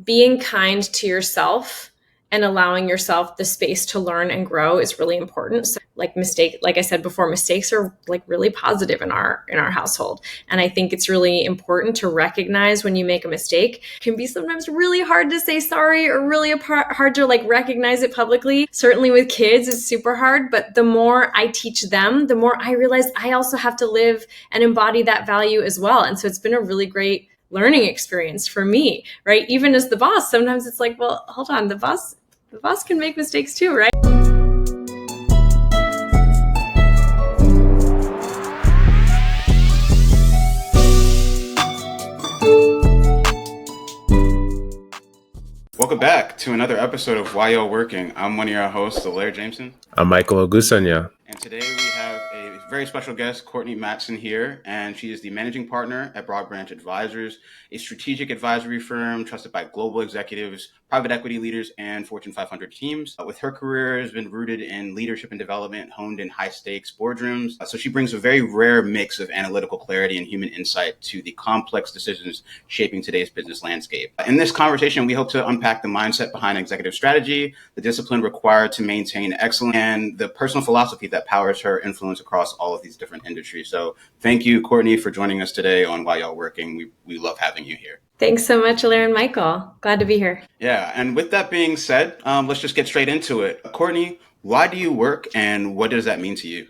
being kind to yourself and allowing yourself the space to learn and grow is really important. So like I said before, mistakes are like really positive in our household. And I think it's really important to recognize when you make a mistake. It can be sometimes really hard to say sorry or really hard to like recognize it publicly. Certainly with kids, it's super hard. But the more I teach them, the more I realize I also have to live and embody that value as well. And so it's been a really great learning experience for me, right? Even as the boss, sometimes it's like, well, hold on, the boss can make mistakes too, right? Welcome back to another episode of Why Y'all Working. I'm one of your hosts, Alaire Jameson. I'm Michael Ogusanya. And today we have a very special guest, Courtney Matson here, and she is the managing partner at Broad Branch Advisors, a strategic advisory firm trusted by global executives, private equity leaders, and Fortune 500 teams. With her career has been rooted in leadership and development, honed in high-stakes boardrooms. So she brings a very rare mix of analytical clarity and human insight to the complex decisions shaping today's business landscape. In this conversation, we hope to unpack the mindset behind executive strategy, the discipline required to maintain excellence, and the personal philosophy that powers her influence across all of these different industries. So thank you, Courtney, for joining us today on Why Y'all Working. We love having you here. Thanks so much, Alaire and Michael. Glad to be here. Yeah, and with that being said, let's just get straight into it. Courtney, why do you work and what does that mean to you?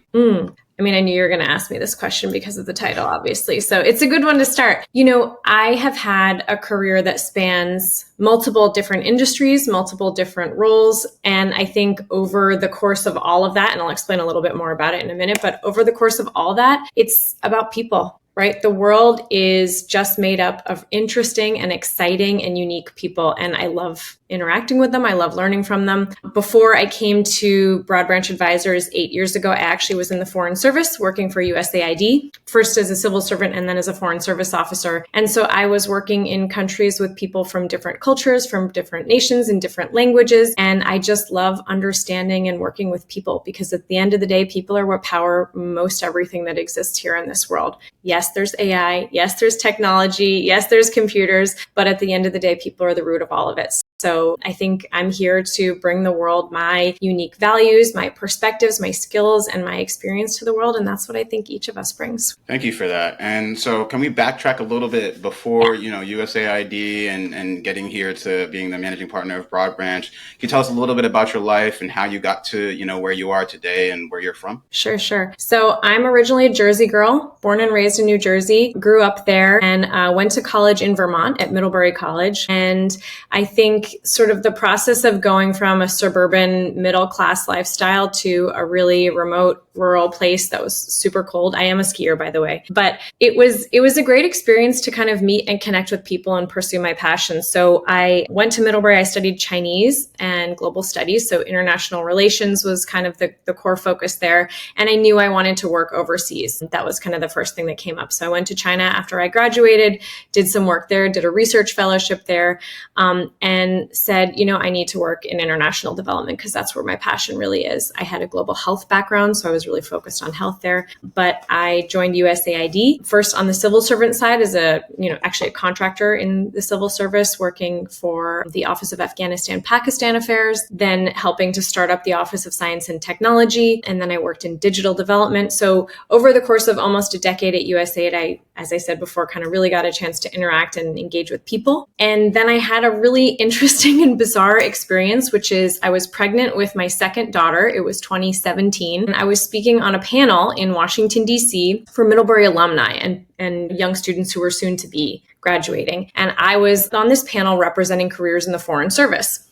I mean, I knew you were going to ask me this question because of the title, obviously. So it's a good one to start. You know, I have had a career that spans multiple different industries, multiple different roles. And I think over the course of all of that, and I'll explain a little bit more about it in a minute, but over the course of all that, it's about people. Right? The world is just made up of interesting and exciting and unique people. And I love interacting with them. I love learning from them. Before I came to Broad Branch Advisors 8 years ago, I actually was in the Foreign Service working for USAID, first as a civil servant and then as a Foreign Service officer. And so I was working in countries with people from different cultures, from different nations and different languages. And I just love understanding and working with people because at the end of the day, people are what power most everything that exists here in this world. Yes, there's AI. Yes, there's technology. Yes, there's computers. But at the end of the day, people are the root of all of it. So I think I'm here to bring the world my unique values, my perspectives, my skills, and my experience to the world. And that's what I think each of us brings. Thank you for that. And so can we backtrack a little bit before, USAID and getting here to being the managing partner of Broad Branch? Can you tell us a little bit about your life and how you got to, where you are today and where you're from? Sure. So I'm originally a Jersey girl, born and raised in New Jersey, grew up there and went to college in Vermont at Middlebury College. And I think sort of the process of going from a suburban middle-class lifestyle to a really remote rural place that was super cold. I am a skier, by the way, but it was a great experience to kind of meet and connect with people and pursue my passion. So I went to Middlebury. I studied Chinese and global studies. So international relations was kind of the core focus there. And I knew I wanted to work overseas. That was kind of the first thing that came up. So I went to China after I graduated, did some work there, did a research fellowship there, and said, I need to work in international development because that's where my passion really is. I had a global health background, so I was really focused on health there. But I joined USAID first on the civil servant side as actually a contractor in the civil service, working for the Office of Afghanistan-Pakistan Affairs, then helping to start up the Office of Science and Technology. And then I worked in digital development. So over the course of almost a decade at USAID, as I said before, kind of really got a chance to interact and engage with people. And then I had a really interesting and bizarre experience, which is I was pregnant with my second daughter. It was 2017. And I was speaking on a panel in Washington, D.C. for Middlebury alumni and young students who were soon to be graduating. And I was on this panel representing careers in the Foreign Service.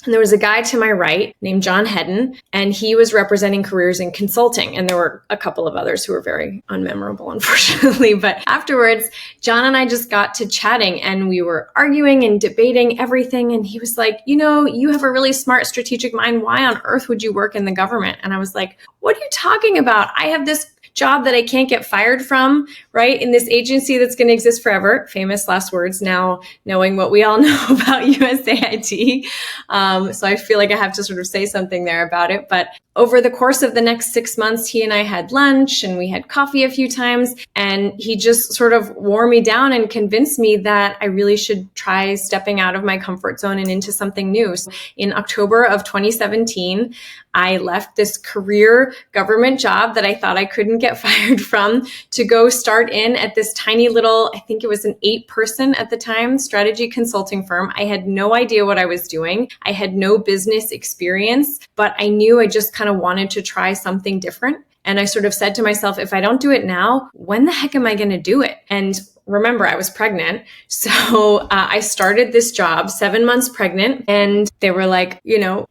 And there was a guy to my right named John Hedden, and he was representing careers in consulting. And there were a couple of others who were very unmemorable, unfortunately. But afterwards, John and I just got to chatting and we were arguing and debating everything. And he was like, you have a really smart strategic mind. Why on earth would you work in the government? And I was like, what are you talking about? I have this job that I can't get fired from, right? In this agency that's going to exist forever. Famous last words now, knowing what we all know about USAID. So I feel like I have to sort of say something there about it. But over the course of the next 6 months, he and I had lunch and we had coffee a few times. And he just sort of wore me down and convinced me that I really should try stepping out of my comfort zone and into something new. So in October of 2017, I left this career government job that I thought I couldn't get fired from to go start in at this tiny little, I think it was an 8-person at the time, strategy consulting firm. I had no idea what I was doing. I had no business experience, but I knew I just kind of wanted to try something different. And I sort of said to myself, if I don't do it now, when the heck am I going to do it? And remember, I was pregnant. So I started this job 7 months pregnant, and they were like,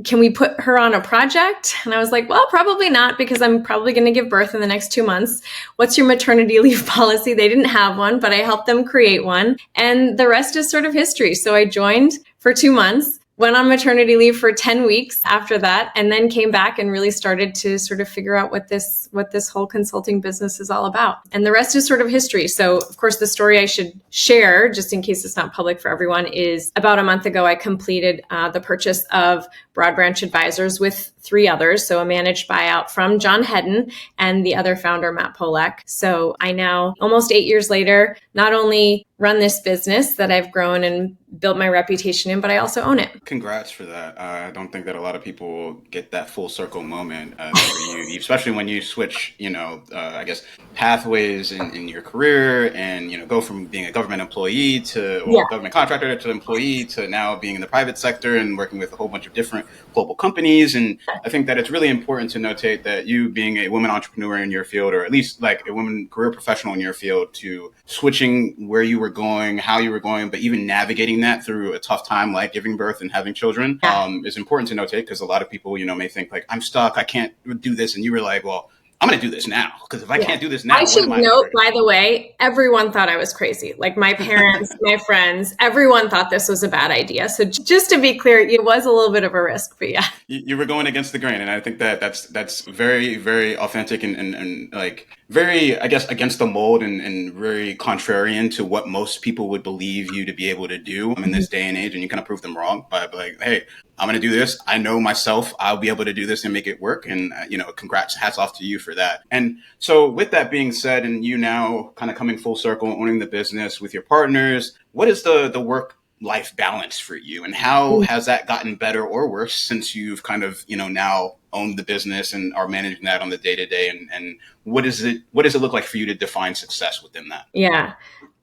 can we put her on a project? And I was like, well, probably not, because I'm probably going to give birth in the next 2 months. What's your maternity leave policy? They didn't have one, but I helped them create one. And the rest is sort of history. So I joined for 2 months, went on maternity leave for 10 weeks after that, and then came back and really started to sort of figure out what this whole consulting business is all about. And the rest is sort of history. So of course, the story I should share, just in case it's not public for everyone, is about a month ago, I completed the purchase of Broad Branch Advisors with 3 others. So a managed buyout from John Hedden and the other founder, Matt Polak. So I now, almost 8 years later, not only run this business that I've grown and built my reputation in, but I also own it. Congrats for that. I don't think that a lot of people get that full circle moment for you, especially when you switch, I guess, pathways in your career and, go from being a government employee to government contractor to employee to now being in the private sector and working with a whole bunch of different global companies. And I think that it's really important to notate that you being a woman entrepreneur in your field, or at least like a woman career professional in your field, to switching where you were going, how you were going, but even navigating that through a tough time like giving birth and having children is important to notate, because a lot of people, may think like, I'm stuck, I can't do this. And you were like, well, I'm going to do this now, because if I can't do this now, I should note, by the way, everyone thought I was crazy. Like my parents, my friends, everyone thought this was a bad idea. So just to be clear, it was a little bit of a risk, but yeah. You were going against the grain. And I think that's very, very authentic and like very, I guess, against the mold and very contrarian to what most people would believe you to be able to do in this day and age. And you kind of prove them wrong by like, hey, I'm going to do this. I know myself, I'll be able to do this and make it work. And, congrats, hats off to you for that. And so with that being said, and you now kind of coming full circle, owning the business with your partners, what is the work-life balance for you? And how has that gotten better or worse since you've kind of, now owned the business and are managing that on the day-to-day? And what does it look like for you to define success within that? Yeah.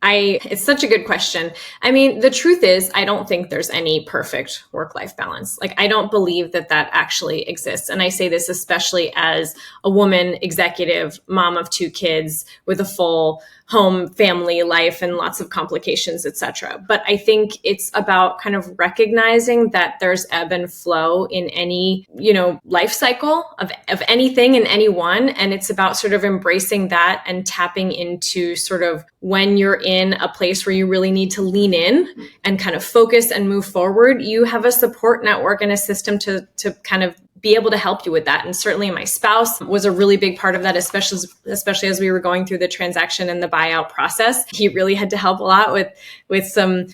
It's such a good question. I mean, the truth is, I don't think there's any perfect work-life balance. Like, I don't believe that actually exists. And I say this especially as a woman executive, mom of 2 kids with a full home, family life, and lots of complications, et cetera. But I think it's about kind of recognizing that there's ebb and flow in any, life cycle of anything and anyone. And it's about sort of embracing that and tapping into sort of when you're in a place where you really need to lean in and kind of focus and move forward, you have a support network and a system to kind of be able to help you with that. And certainly my spouse was a really big part of that, especially as we were going through the transaction and the buyout process. He really had to help a lot with some,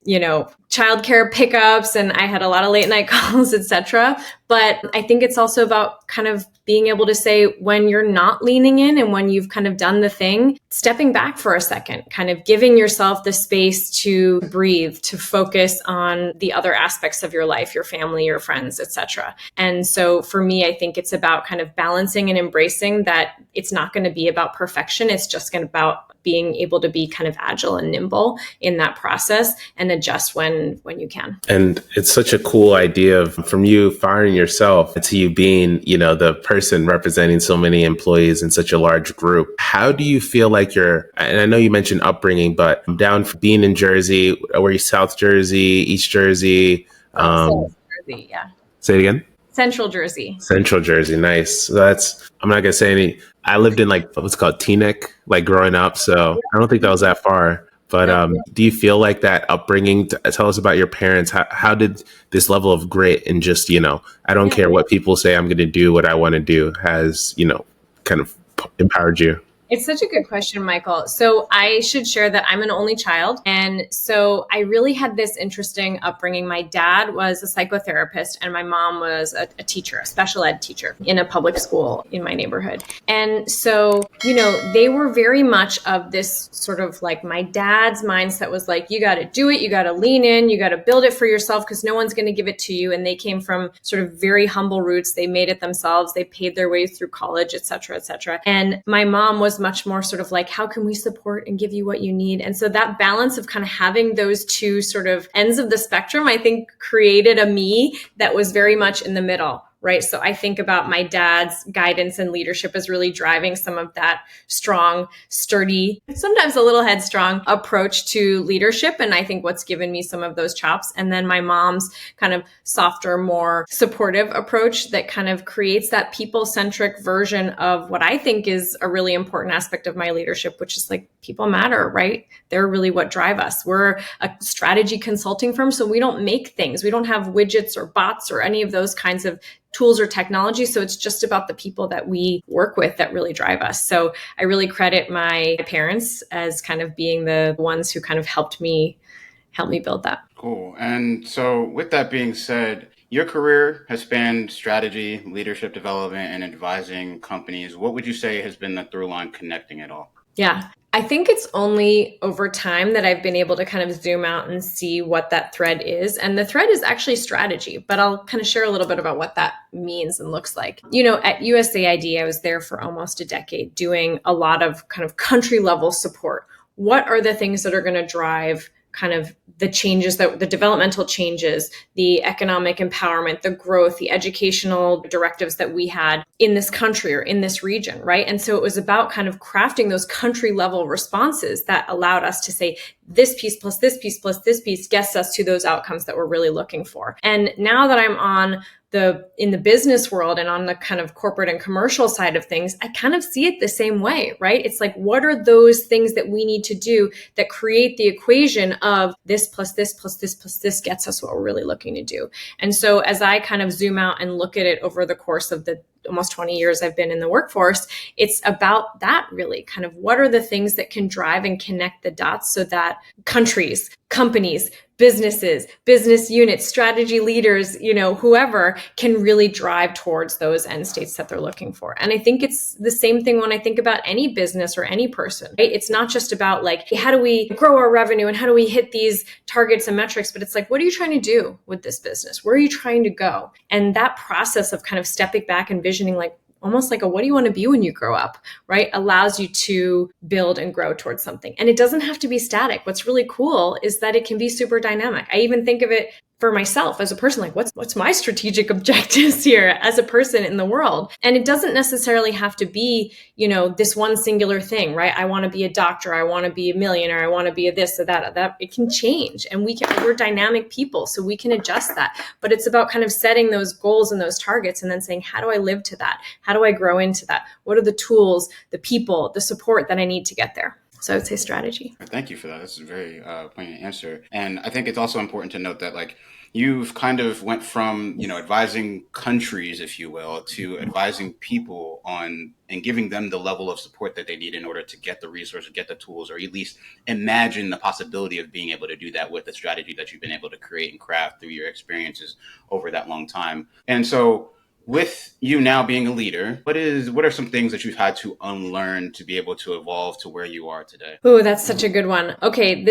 childcare pickups, and I had a lot of late night calls, etc. But I think it's also about kind of being able to say when you're not leaning in and when you've kind of done the thing, stepping back for a second, kind of giving yourself the space to breathe, to focus on the other aspects of your life, your family, your friends, etc. And so for me, I think it's about kind of balancing and embracing that it's not going to be about perfection. It's just going to be about being able to be kind of agile and nimble in that process and adjust when you can. And it's such a cool idea from you firing yourself to you being, the person representing so many employees in such a large group. How do you feel like and I know you mentioned upbringing, but down from being in Jersey, were you South Jersey, East Jersey? South Jersey, yeah. Say it again? Central Jersey. Central Jersey, nice. So I'm not going to say any. I lived in what's called Teaneck, growing up. So I don't think that was that far. But do you feel like that upbringing, tell us about your parents. How did this level of grit and just, I don't care what people say, I'm going to do what I want to do has, kind of empowered you? It's such a good question, Michael. So I should share that I'm an only child. And so I really had this interesting upbringing. My dad was a psychotherapist and my mom was a teacher, a special ed teacher in a public school in my neighborhood. And so, they were very much of this sort of like my dad's mindset was like, you got to do it. You got to lean in. You got to build it for yourself because no one's going to give it to you. And they came from sort of very humble roots. They made it themselves. They paid their way through college, et cetera, et cetera. And my mom was much more sort of like, how can we support and give you what you need? And so that balance of kind of having those two sort of ends of the spectrum, I think created a me that was very much in the middle. Right. So I think about my dad's guidance and leadership as really driving some of that strong, sturdy, sometimes a little headstrong approach to leadership. And I think what's given me some of those chops. And then my mom's kind of softer, more supportive approach that kind of creates that people-centric version of what I think is a really important aspect of my leadership, which is like people matter, right? They're really what drive us. We're a strategy consulting firm, so we don't make things. We don't have widgets or bots or any of those kinds of tools or technology. So it's just about the people that we work with that really drive us. So I really credit my parents as kind of being the ones who kind of help me build that. Cool. And so with that being said, your career has spanned strategy, leadership development, and advising companies. What would you say has been the through line connecting it all? Yeah. I think it's only over time that I've been able to kind of zoom out and see what that thread is. And the thread is actually strategy, but I'll kind of share a little bit about what that means and looks like. At USAID, I was there for almost a decade doing a lot of kind of country level support. What are the things that are going to drive kind of the changes, the developmental changes, the economic empowerment, the growth, the educational directives that we had in this country or in this region, right? And so it was about kind of crafting those country level responses that allowed us to say, this piece plus this piece plus this piece gets us to those outcomes that we're really looking for. And now that I'm in the business world and on the kind of corporate and commercial side of things, I kind of see it the same way, right? It's like, what are those things that we need to do that create the equation of this plus this plus this plus this gets us what we're really looking to do? And so as I kind of zoom out and look at it over the course of the almost 20 years I've been in the workforce, it's about that really kind of what are the things that can drive and connect the dots so that countries, companies, businesses, business units, strategy leaders, whoever can really drive towards those end states that they're looking for. And I think it's the same thing when I think about any business or any person, right? It's not just about like, how do we grow our revenue and how do we hit these targets and metrics, but it's like, what are you trying to do with this business? Where are you trying to go? And that process of kind of stepping back and visioning like, almost like what do you want to be when you grow up, right? Allows you to build and grow towards something. And it doesn't have to be static. What's really cool is that it can be super dynamic. I even think of it for myself as a person, like what's my strategic objectives here as a person in the world? And it doesn't necessarily have to be, this one singular thing, right? I want to be a doctor. I want to be a millionaire. I want to be a this or that. It can change and we're dynamic people, so we can adjust that. But it's about kind of setting those goals and those targets and then saying, how do I live to that? How do I grow into that? What are the tools, the people, the support that I need to get there? So I would say strategy. Thank you for that. That's a very poignant answer. And I think it's also important to note that like you've kind of went from, advising countries, if you will, to advising people on and giving them the level of support that they need in order to get the resources, get the tools, or at least imagine the possibility of being able to do that with the strategy that you've been able to create and craft through your experiences over that long time. And so with you now being a leader, what are some things that you've had to unlearn to be able to evolve to where you are today? Oh, that's such a good one. Okay,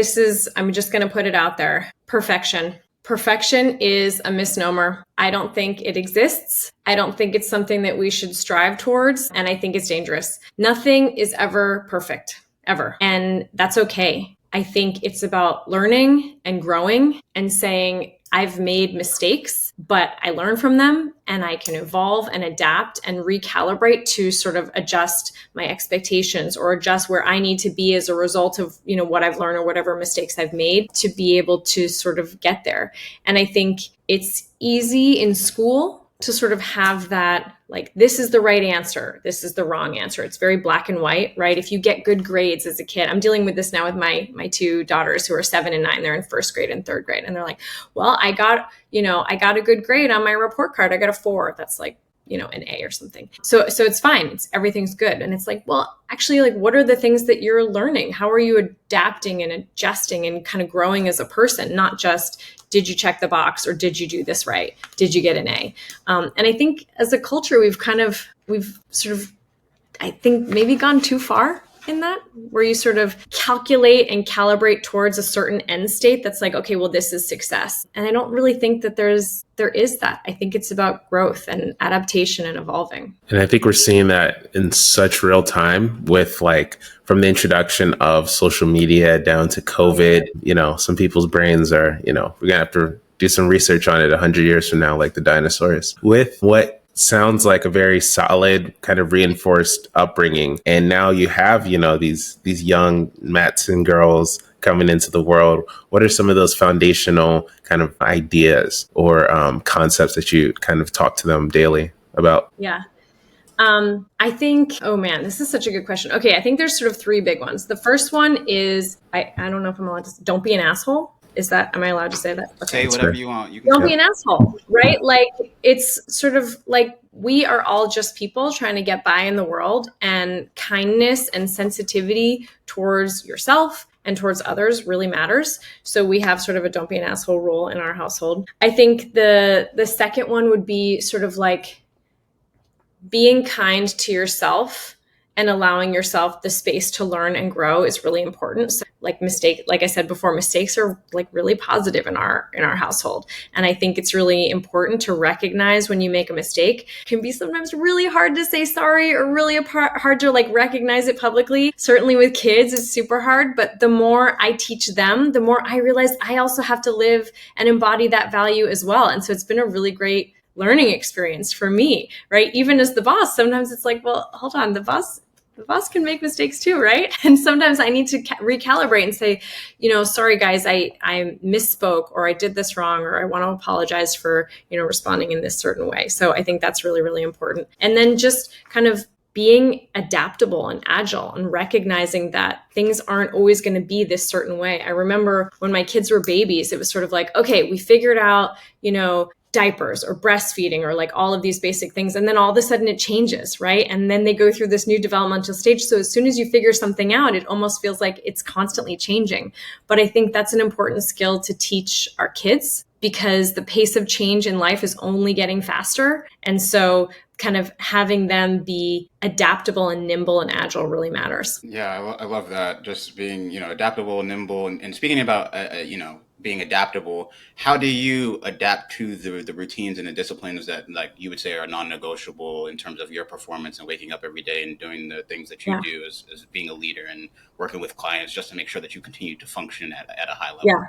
I'm just going to put it out there. Perfection. Perfection is a misnomer. I don't think it exists. I don't think it's something that we should strive towards. And I think it's dangerous. Nothing is ever perfect, ever. And that's okay. I think it's about learning and growing and saying, I've made mistakes, but I learn from them and I can evolve and adapt and recalibrate to sort of adjust my expectations or adjust where I need to be as a result of, what I've learned or whatever mistakes I've made to be able to sort of get there. And I think it's easy in school to sort of have that, like, this is the right answer, this is the wrong answer. It's very black and white, right? If you get good grades as a kid, I'm dealing with this now with my two daughters who are 7 and 9, they're in first grade and third grade. And they're like, well, I got a good grade on my report card. I got a 4. That's like, an A or something. So it's fine. Everything's good. And it's like, well, actually, like, what are the things that you're learning? How are you adapting and adjusting and kind of growing as a person? Not just, did you check the box or did you do this right? Did you get an A? And I think as a culture, we've sort of, I think, maybe gone too far in that, where you sort of calculate and calibrate towards a certain end state that's like, okay, well, this is success. And I don't really think that there is that. I think it's about growth and adaptation and evolving. And I think we're seeing that in such real time with, like, from the introduction of social media down to COVID. Some people's brains are, we're going to have to do some research on it 100 years from now, like the dinosaurs. With what sounds like a very solid kind of reinforced upbringing. And now you have, these young Matson girls coming into the world. What are some of those foundational kind of ideas or concepts that you kind of talk to them daily about? Yeah. I think, oh man, this is such a good question. Okay. I think there's sort of three big ones. The first one is, I don't know if I'm allowed to, don't be an asshole. Am I allowed to say that? Okay. Say whatever you want. You can don't be an asshole, right? Like, it's sort of like, we are all just people trying to get by in the world, and kindness and sensitivity towards yourself and towards others really matters. So we have sort of a don't be an asshole rule in our household. I think the second one would be sort of like being kind to yourself and allowing yourself the space to learn and grow is really important. So like I said before, mistakes are like really positive in our household. And I think it's really important to recognize when you make a mistake. It can be sometimes really hard to say sorry, or really hard to like recognize it publicly. Certainly with kids, it's super hard. But the more I teach them, the more I realize I also have to live and embody that value as well. And so it's been a really great learning experience for me, right? Even as the boss, sometimes it's like, well, hold on, the boss can make mistakes too, right? And sometimes I need to recalibrate and say, sorry guys, I misspoke, or I did this wrong, or I want to apologize for, responding in this certain way. So I think that's really, really important. And then just kind of being adaptable and agile and recognizing that things aren't always going to be this certain way. I remember when my kids were babies, it was sort of like, okay, we figured out, diapers or breastfeeding or like all of these basic things. And then all of a sudden it changes, right? And then they go through this new developmental stage. So as soon as you figure something out, it almost feels like it's constantly changing. But I think that's an important skill to teach our kids, because the pace of change in life is only getting faster. And so kind of having them be adaptable and nimble and agile really matters. Yeah, I love that. Just being, adaptable, nimble, and speaking about, being adaptable, how do you adapt to the routines and the disciplines that, like, you would say are non-negotiable in terms of your performance and waking up every day and doing the things that you do as being a leader and working with clients, just to make sure that you continue to function at a high level? Yeah.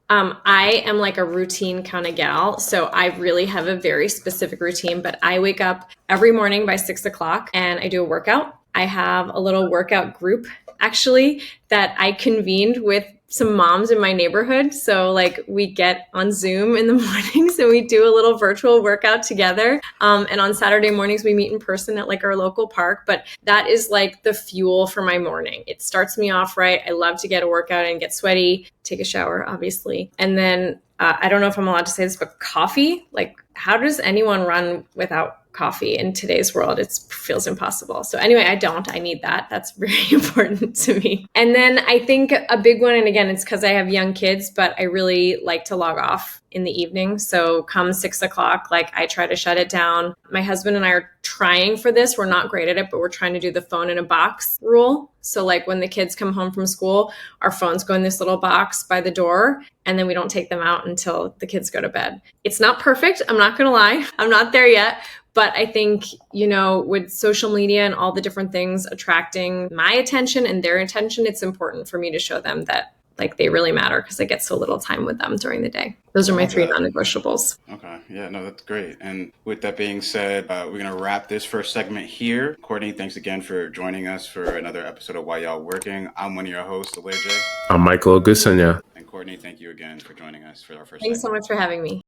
I am like a routine kind of gal. So I really have a very specific routine, but I wake up every morning by 6:00 and I do a workout. I have a little workout group actually that I convened with some moms in my neighborhood. So like we get on Zoom in the mornings and we do a little virtual workout together. And on Saturday mornings, we meet in person at like our local park. But that is like the fuel for my morning. It starts me off right. I love to get a workout and get sweaty, take a shower, obviously. And then I don't know if I'm allowed to say this, but coffee, like how does anyone run without coffee in today's world? It feels impossible. So anyway, I need that. That's very important to me. And then I think a big one, and again, it's because I have young kids, but I really like to log off in the evening. So come 6:00, like I try to shut it down. My husband and I are trying for this. We're not great at it, but we're trying to do the phone in a box rule. So like when the kids come home from school, our phones go in this little box by the door, and then we don't take them out until the kids go to bed. It's not perfect. I'm not going to lie. I'm not there yet. But I think, with social media and all the different things attracting my attention and their attention, it's important for me to show them that like they really matter, because I get so little time with them during the day. Those are my three non-negotiables. Okay. Yeah, no, that's great. And with that being said, we're going to wrap this first segment here. Courtney, thanks again for joining us for another episode of Why Y'all Working. I'm one of your hosts, Elijah. I'm Michael Augusanya. And Courtney, thank you again for joining us for our first Thanks segment. so much for having me.